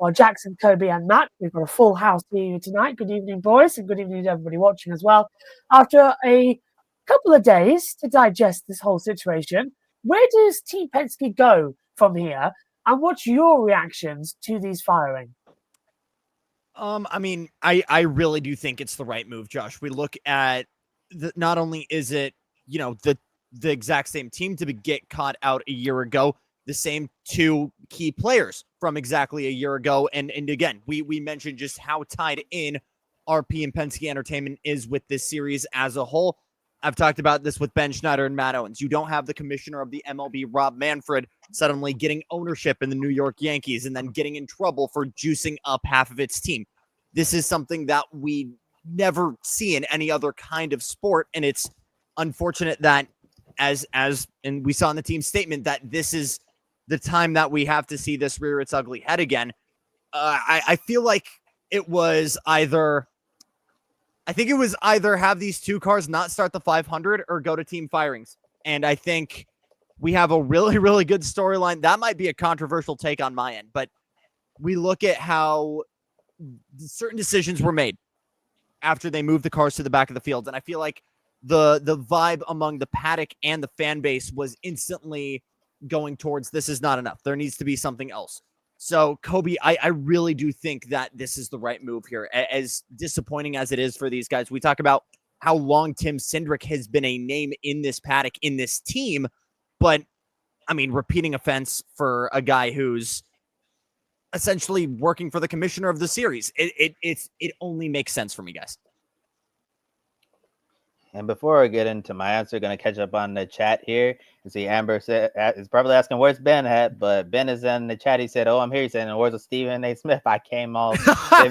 Well, Jackson, Kobe, and Matt, we've got a full house here tonight. Good evening, boys, and good evening to everybody watching as well. After a couple of days to digest this whole situation, where does Team Penske go from here, and what's your reactions to these firing? I mean, I really do think it's the right move, Josh. We look at not only is it, the exact same team to get caught out a year ago, the same two key players from exactly a year ago. And again, we mentioned just how tied in RP and Penske Entertainment is with this series as a whole. I've talked about this with Ben Schneider and Matt Owens. You don't have the commissioner of the MLB, Rob Manfred, suddenly getting ownership in the New York Yankees and then getting in trouble for juicing up half of its team. This is something that we never see in any other kind of sport. And it's unfortunate that and we saw in the team statement that this is the time that we have to see this rear its ugly head again. I feel like it was either have these two cars not start the 500 or go to team firings. And I think we have a really, really good storyline. That might be a controversial take on my end, but we look at how certain decisions were made after they moved the cars to the back of the field. And I feel like the vibe among the paddock and the fan base was instantly going towards this is not enough. There needs to be something else. So, Kobe, I really do think that this is the right move here. As disappointing as it is for these guys, we talk about how long Tim Cindric has been a name in this paddock, in this team. But, I mean, repeating offense for a guy who's essentially working for the commissioner of the series. It only makes sense for me, guys. And before I get into my answer, going to catch up on the chat here. You see, Amber is probably asking where's Ben at, but Ben is in the chat. He said, "Oh, I'm here." He said, "And where's Stephen A. Smith? I came off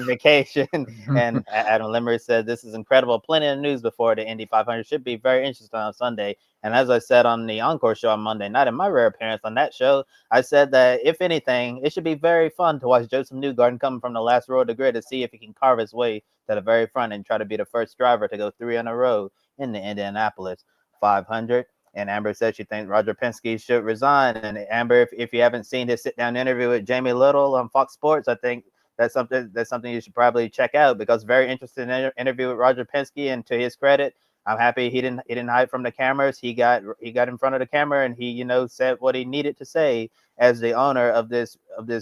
vacation." And Adam Limmer said, "This is incredible. Plenty of news before the Indy 500. Should be very interesting on Sunday." And as I said on the Encore show on Monday night, in my rare appearance on that show, I said that if anything, it should be very fun to watch Joseph Newgarden come from the last row of the grid to see if he can carve his way to the very front and try to be the first driver to go 3 in a row in the Indianapolis 500. And Amber said she thinks Roger Penske should resign. And Amber, if you haven't seen his sit-down interview with Jamie Little on Fox Sports, I think that's something you should probably check out, because very interesting interview with Roger Penske. And to his credit, I'm happy he didn't hide from the cameras. He got in front of the camera and he said what he needed to say as the owner of this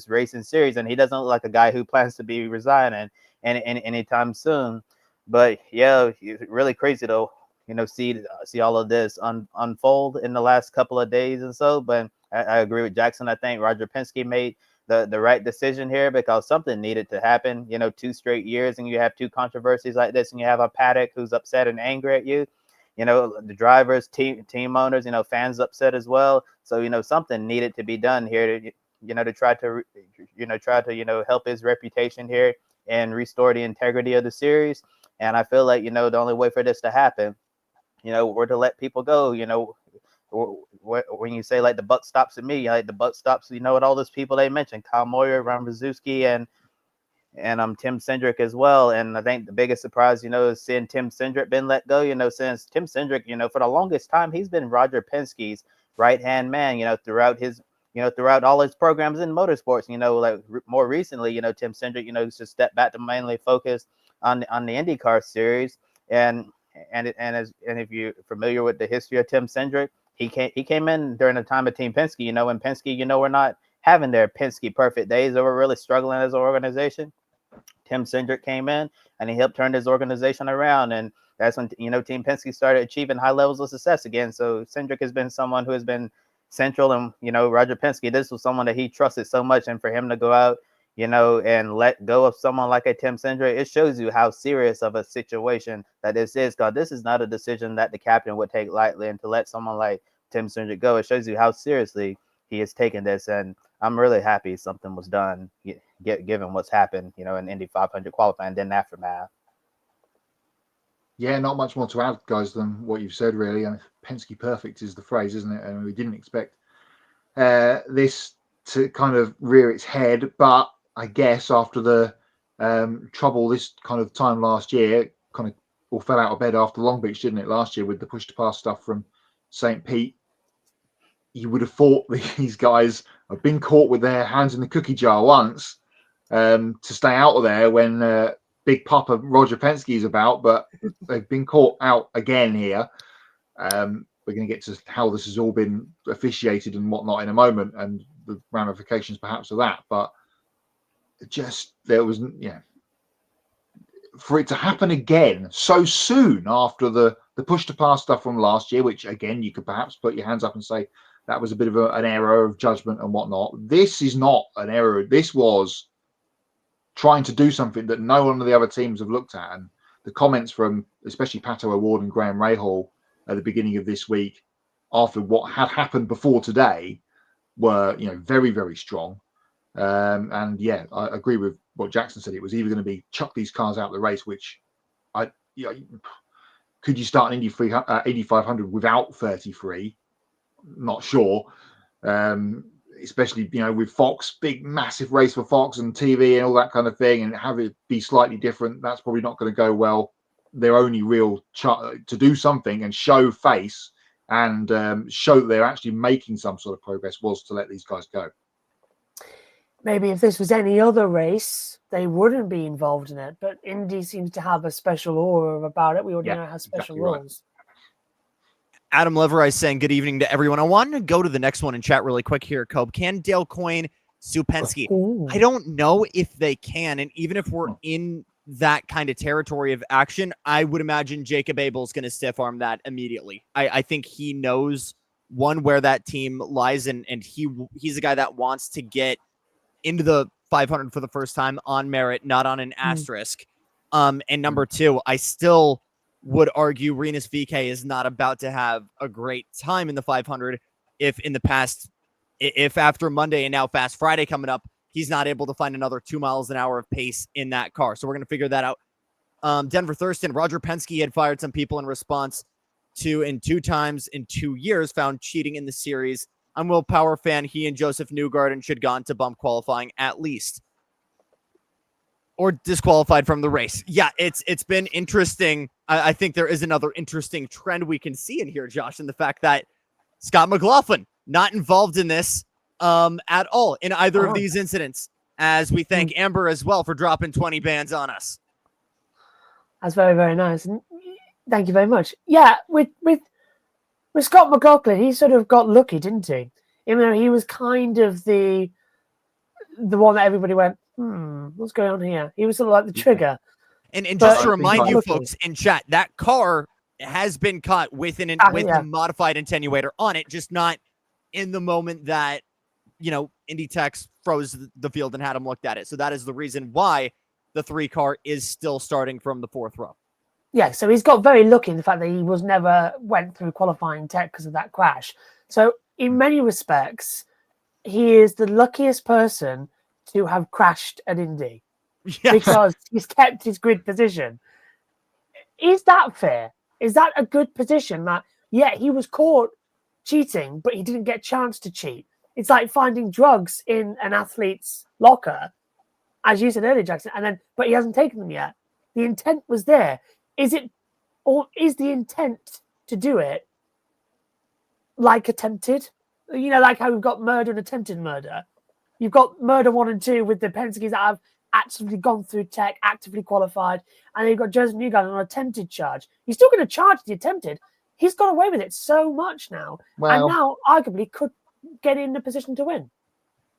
racing series. And he doesn't look like a guy who plans to be resigning anytime soon. But yeah, really crazy though. See all of this unfold in the last couple of days and so. But I agree with Jackson. I think Roger Penske made the right decision here, because something needed to happen. 2 straight years and you have 2 controversies like this, and you have a paddock who's upset and angry at you. The drivers, team owners, fans upset as well. So something needed to be done here to try to help his reputation here and restore the integrity of the series. And I feel like the only way for this to happen, were to let people go. When you say like the buck stops at me, like the buck stops, with all those people they mentioned, Kyle Moyer, Ron Brzezinski, and Tim Cindric as well. And I think the biggest surprise, is seeing Tim Cindric been let go. Since Tim Cindric, for the longest time, he's been Roger Penske's right hand man. Throughout all his programs in motorsports. Like more recently, Tim Cindric, just stepped back to mainly focus on the IndyCar series. And if you're familiar with the history of Tim Cindric, he came in during the time of Team Penske, when Penske, we're not having their Penske perfect days, they were really struggling as an organization. Tim Cindric came in and he helped turn his organization around, and that's when Team Penske started achieving high levels of success again. So Cindric has been someone who has been central, and Roger Penske, this was someone that he trusted so much, and for him to go out and let go of someone like a Tim Cindric, it shows you how serious of a situation that this is. God, this is not a decision that the captain would take lightly, and to let someone like Tim Cindric go, it shows you how seriously he has taken this. And I'm really happy something was done, given what's happened, in Indy 500 qualifying, then aftermath. Yeah, not much more to add, guys, than what you've said, really. I mean, Penske perfect is the phrase, isn't it? And we didn't expect this to kind of rear its head, but I guess after the trouble this kind of time last year, kind of all fell out of bed after Long Beach, didn't it, last year, with the push-to-pass stuff from St. Pete. You would have thought these guys have been caught with their hands in the cookie jar once, to stay out of there when Big Papa Roger Penske is about, but they've been caught out again here. We're going to get to how this has all been officiated and whatnot in a moment, and the ramifications perhaps of that. But just there was, for it to happen again so soon after the push to pass stuff from last year, which again you could perhaps put your hands up and say that was a bit of an error of judgment and whatnot. This is not an error. This was trying to do something that no one of the other teams have looked at, and the comments from especially Pato O'Ward and Graham Rahal at the beginning of this week, after what had happened before today, were very, very strong. And yeah, I agree with what Jackson said. It was either going to be chuck these cars out of the race, which could you start an Indy 500 without 33? Not sure. Especially with Fox, big massive race for Fox and TV and all that kind of thing, and have it be slightly different. That's probably not going to go well. Their only real to do something and show face and show that they're actually making some sort of progress was to let these guys go. Maybe if this was any other race, they wouldn't be involved in it. But Indy seems to have a special aura about it. We already know it has special rules. Right. Adam Leverey saying good evening to everyone. I wanted to go to the next one and chat really quick here, Kobe. Can Dale Coyne sue Penske? I don't know if they can. And even if we're in that kind of territory of action, I would imagine Jacob Abel's going to stiff arm that immediately. I think he knows where that team lies, and he's a guy that wants to get into the 500 for the first time on merit, not on an asterisk. And number two, I still would argue Rinus VeeKay is not about to have a great time in the 500 if after Monday and now Fast Friday coming up, he's not able to find another 2 miles an hour of pace in that car. So we're going to figure that out. Denver Thurston, Roger Penske had fired some people in response to, in 2 times in 2 years, found cheating in the series. I'm Will Power fan. He and Joseph Newgarden should gone to bump qualifying at least, or disqualified from the race. Yeah, it's been interesting. I think there is another interesting trend we can see in here, Josh, in the fact that Scott McLaughlin not involved in this at all in either of these incidents, as we thank Amber as well for dropping 20 bands on us. That's very, very nice. And thank you very much. Yeah, with Scott McLaughlin, he sort of got lucky, didn't he? Even though he was kind of the one that everybody went, what's going on here? He was sort of like the trigger. And just to remind you folks in chat, that car has been caught with a modified attenuator on it, just not in the moment that, Indy Techs froze the field and had him looked at it. So that is the reason why the 3 car is still starting from the 4th row. Yeah, so he's got very lucky in the fact that he never went through qualifying tech because of that crash. So in many respects, he is the luckiest person to have crashed at Indy because he's kept his grid position. Is that fair? Is that a good position? That, he was caught cheating, but he didn't get a chance to cheat. It's like finding drugs in an athlete's locker, as you said earlier, Jackson, but he hasn't taken them yet. The intent was there. Is the intent to do it like attempted? Like how we've got murder and attempted murder. You've got murder 1 and 2 with the Penskes that have actively gone through tech, actively qualified, and then you've got Joseph Newgarden on an attempted charge. He's still going to charge the attempted. He's got away with it so much now, and now arguably could get in a position to win.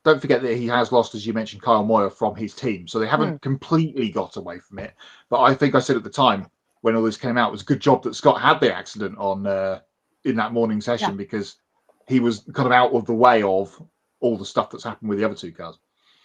Don't forget that he has lost, as you mentioned, Kyle Moyer from his team, so they haven't completely got away from it. But I think I said at the time when all this came out, it was a good job that Scott had the accident on in that morning session because he was kind of out of the way of all the stuff that's happened with the other 2 cars.